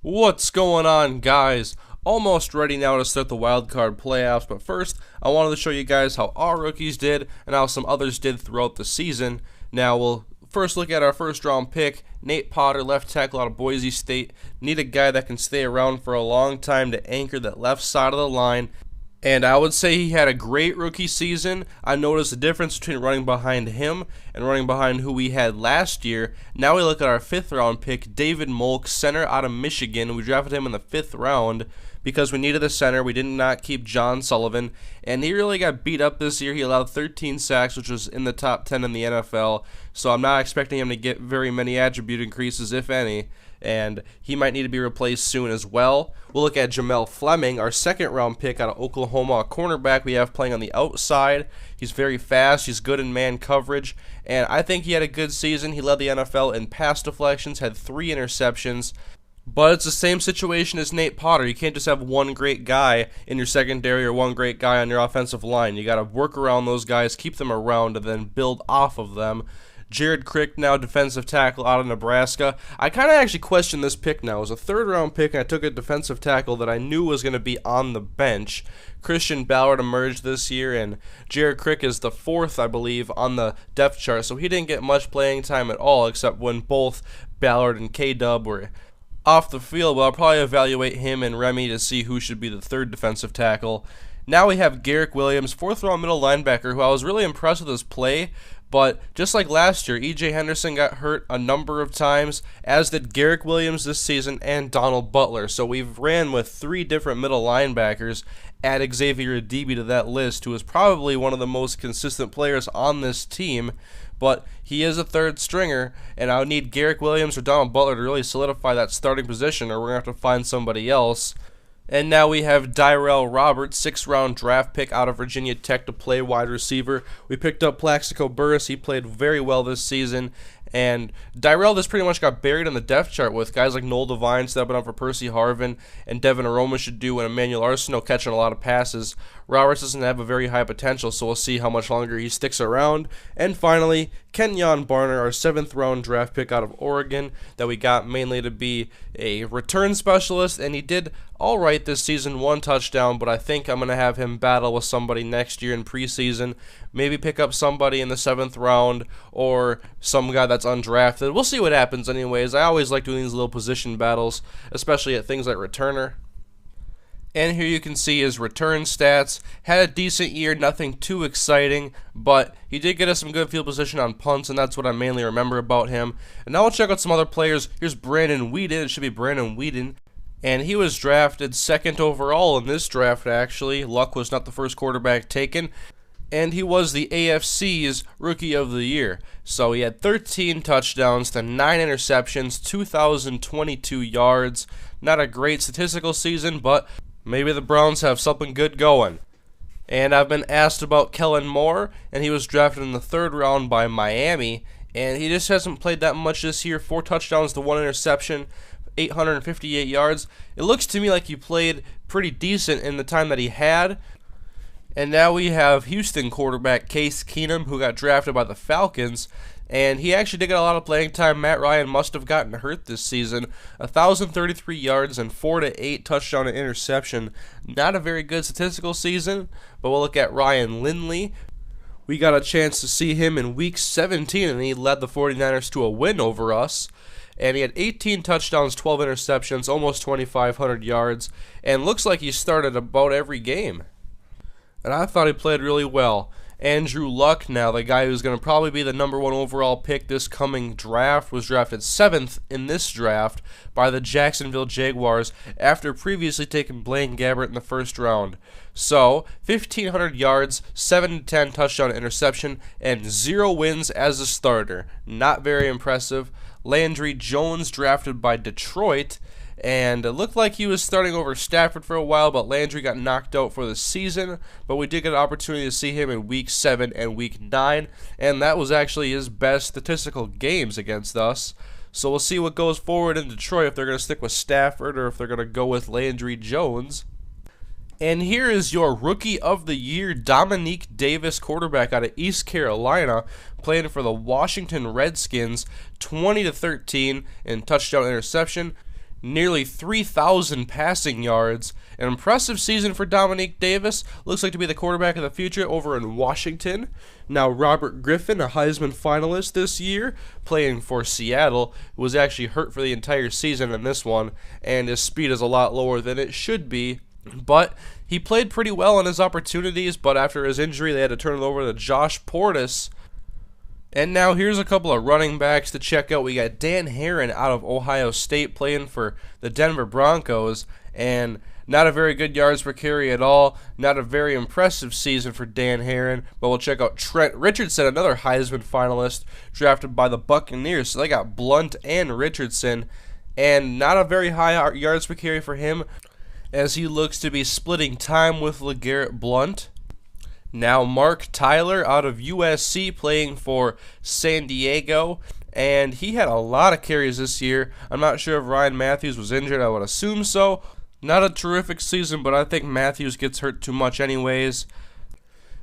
What's going on, guys? Almost ready now to start the wildcard playoffs, but first, I wanted to show you guys how our rookies did and how some others did throughout the season. Now, we'll first look at our first round pick, Nate Potter, left tackle out of Boise State. Need a guy that can stay around for a long time to anchor that left side of the line. And I would say he had a great rookie season. I noticed the difference between running behind him and running behind who we had last year. Now we look at our 5th round pick, David Molk, center out of Michigan. We drafted him in the 5th round because we needed a center. We did not keep John Sullivan, and he really got beat up this year. He allowed 13 sacks, which was in the top 10 in the NFL, so I'm not expecting him to get very many attribute increases, if any, and he might need to be replaced soon as well. We'll look at Jamel Fleming, our 2nd round pick out of Oklahoma, a cornerback we have playing on the outside. He's very fast, he's good in man coverage, and I think he had a good season. He led the NFL in pass deflections, had 3 interceptions. But it's the same situation as Nate Potter. You can't just have one great guy in your secondary or one great guy on your offensive line. You got to work around those guys, keep them around, and then build off of them. Jared Crick, now defensive tackle out of Nebraska. I kind of actually question this pick now. It was a 3rd round pick, and I took a defensive tackle that I knew was going to be on the bench. Christian Ballard emerged this year, and Jared Crick is the 4th, I believe, on the depth chart. So he didn't get much playing time at all, except when both Ballard and K-Dub were off the field. But I'll probably evaluate him and Remy to see who should be the 3rd defensive tackle. Now we have Garrick Williams, 4th round middle linebacker, who I was really impressed with his play. But just like last year, E.J. Henderson got hurt a number of times, as did Garrick Williams this season and Donald Butler. So we've ran with 3 different middle linebackers. Add Xavier Adibi to that list, who is probably one of the most consistent players on this team. But he is a 3rd stringer, and I would need Garrick Williams or Donald Butler to really solidify that starting position, or we're going to have to find somebody else. And now we have Dyrell Roberts, 6th round draft pick out of Virginia Tech to play wide receiver. We picked up Plaxico Burress. He played very well this season. And Dyrell just pretty much got buried on the depth chart with guys like Noel Devine stepping up for Percy Harvin, and Devin Aroma should do, and Emmanuel Arsenault catching a lot of passes. Roberts doesn't have a very high potential, so we'll see how much longer he sticks around. And finally, Kenyon Barner, our 7th round draft pick out of Oregon, that we got mainly to be a return specialist, and he did all right this season, 1 touchdown, but I think I'm going to have him battle with somebody next year in preseason. Maybe pick up somebody in the 7th round or some guy that's undrafted. We'll see what happens anyways. I always like doing these little position battles, especially at things like returner. And here you can see his return stats. Had a decent year, nothing too exciting, but he did get us some good field position on punts, and that's what I mainly remember about him. And now we'll check out some other players. Here's Brandon Whedon. It should be Brandon Whedon. And he was drafted 2nd overall in this draft, actually. Luck was not the first quarterback taken. And he was the AFC's Rookie of the Year. So he had 13 touchdowns to 9 interceptions, 2,022 yards. Not a great statistical season, but maybe the Browns have something good going. And I've been asked about Kellen Moore, and he was drafted in the 3rd round by Miami. And he just hasn't played that much this year. 4 touchdowns to 1 interception, 858 yards. It looks to me like he played pretty decent in the time that he had. And now we have Houston quarterback Case Keenum, who got drafted by the Falcons, and he actually did get a lot of playing time. Matt Ryan must have gotten hurt this season. 1,033 yards and 4 to 8 touchdown and interception. Not a very good statistical season, but we'll look at Ryan Lindley. We got a chance to see him in Week 17, and he led the 49ers to a win over us. And he had 18 touchdowns, 12 interceptions, almost 2,500 yards, and looks like he started about every game. And I thought he played really well. Andrew Luck, now the guy who's going to probably be the #1 overall pick this coming draft, was drafted 7th in this draft by the Jacksonville Jaguars after previously taking Blaine Gabbert in the 1st round. So, 1,500 yards, 7 to 10 touchdown interception, and 0 wins as a starter. Not very impressive. Landry Jones, drafted by Detroit, and it looked like he was starting over Stafford for a while, but Landry got knocked out for the season. But we did get an opportunity to see him in Week 7 and Week 9, and that was actually his best statistical games against us. So we'll see what goes forward in Detroit, if they're going to stick with Stafford or if they're going to go with Landry Jones. And here is your Rookie of the Year, Dominique Davis, quarterback out of East Carolina, playing for the Washington Redskins, 20 to 13 in touchdown interception. nearly 3,000 passing yards. An impressive season for Dominique Davis. Looks like to be the quarterback of the future over in Washington. Now, Robert Griffin, a Heisman finalist this year, playing for Seattle, was actually hurt for the entire season in this one, and his speed is a lot lower than it should be. But he played pretty well on his opportunities, but after his injury, they had to turn it over to Josh Portis. And now here's a couple of running backs to check out. We got Dan Herron out of Ohio State playing for the Denver Broncos, and not a very good yards per carry at all. Not a very impressive season for Dan Herron, but we'll check out Trent Richardson, another Heisman finalist, drafted by the Buccaneers. So they got Blunt and Richardson, and not a very high yards per carry for him, as he looks to be splitting time with LeGarrette Blunt. Now Mark Tyler out of USC playing for San Diego, and he had a lot of carries this year. I'm not sure if Ryan Matthews was injured. I would assume so. Not a terrific season, but I think Matthews gets hurt too much anyways.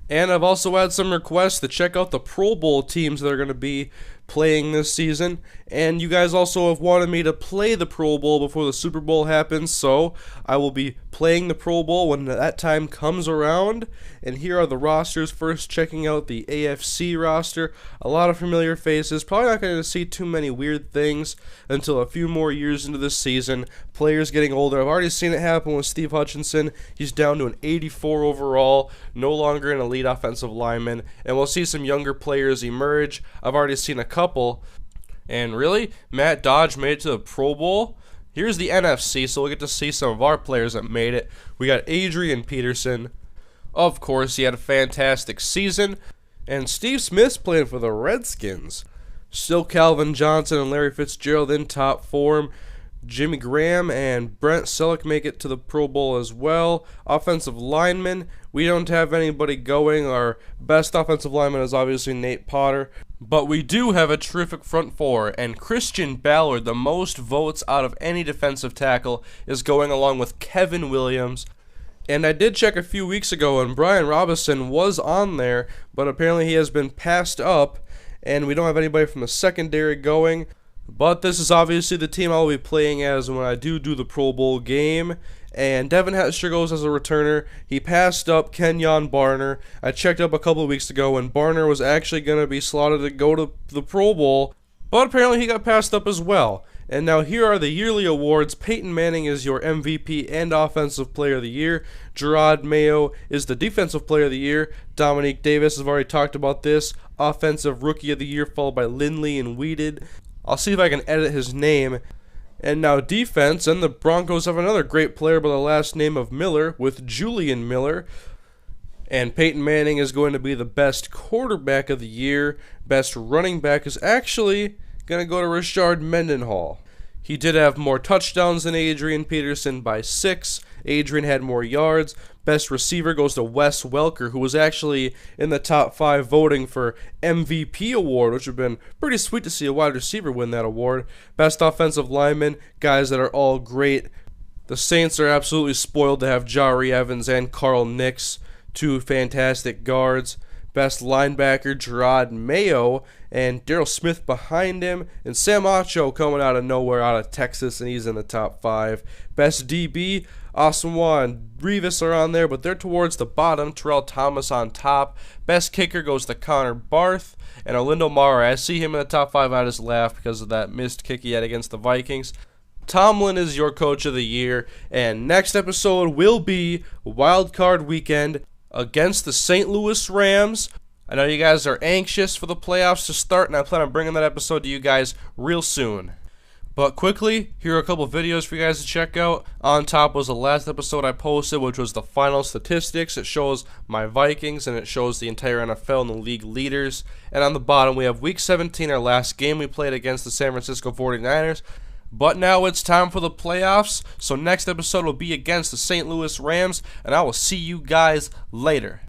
And I've also had some requests to check out the Pro Bowl teams that are going to be playing this season, and you guys also have wanted me to play the Pro Bowl before the Super Bowl happens, so I will be playing the Pro Bowl when that time comes around. And here are the rosters. First, checking out the AFC roster. A lot of familiar faces. Probably not going to see too many weird things until a few more years into the season. Players getting older. I've already seen it happen with Steve Hutchinson. He's down to an 84 overall, no longer an elite offensive lineman, and we'll see some younger players emerge. I've already seen a couple. And really, Matt Dodge made it to the Pro Bowl. Here's the NFC, so we'll get to see some of our players that made it. We got Adrian Peterson. Of course, he had a fantastic season. And Steve Smith's playing for the Redskins. Still Calvin Johnson and Larry Fitzgerald in top form. Jimmy Graham and Brent Selleck make it to the Pro Bowl as well. Offensive linemen, we don't have anybody going. Our best offensive lineman is obviously Nate Potter. But we do have a terrific front four, and Christian Ballard, the most votes out of any defensive tackle, is going along with Kevin Williams. And I did check a few weeks ago, and Brian Robinson was on there, but apparently he has been passed up, and we don't have anybody from the secondary going. But this is obviously the team I'll be playing as when I do the Pro Bowl game. And Devin Hester goes as a returner. He passed up Kenyon Barner. I checked up a couple of weeks ago, and Barner was actually going to be slotted to go to the Pro Bowl, but apparently he got passed up as well. And now here are the yearly awards. Peyton Manning is your MVP and Offensive Player of the Year. Gerard Mayo is the Defensive Player of the Year. Dominique Davis, I've already talked about this. Offensive Rookie of the Year, followed by Lindley and Weeded. I'll see if I can edit his name. And now defense, and the Broncos have another great player by the last name of Miller with Julian Miller. And Peyton Manning is going to be the best quarterback of the year. Best running back is actually going to go to Rashard Mendenhall. He did have more touchdowns than Adrian Peterson by 6. Adrian had more yards. Best receiver goes to Wes Welker, who was actually in the top 5 voting for MVP award, which would have been pretty sweet to see a wide receiver win that award. Best offensive lineman, guys that are all great. The Saints are absolutely spoiled to have Jari Evans and Carl Nix, 2 fantastic guards. Best linebacker, Gerard Mayo, and Darryl Smith behind him, and Sam Acho coming out of nowhere out of Texas, and he's in the top 5. Best DB, Asamoah and Revis are on there, but they're towards the bottom. Terrell Thomas on top. Best kicker goes to Connor Barth, and Orlando Mara. I see him in the top 5. I just laugh because of that missed kick he had against the Vikings. Tomlin is your coach of the year, and next episode will be Wild Card Weekend against the St. Louis Rams. I know you guys are anxious for the playoffs to start, and I plan on bringing that episode to you guys real soon. But quickly, here are a couple videos for you guys to check out. On top was the last episode I posted, which was the final statistics. It shows my Vikings, and it shows the entire NFL and the league leaders. And on the bottom, we have Week 17, our last game we played against the San Francisco 49ers. But now it's time for the playoffs, so next episode will be against the St. Louis Rams, and I will see you guys later.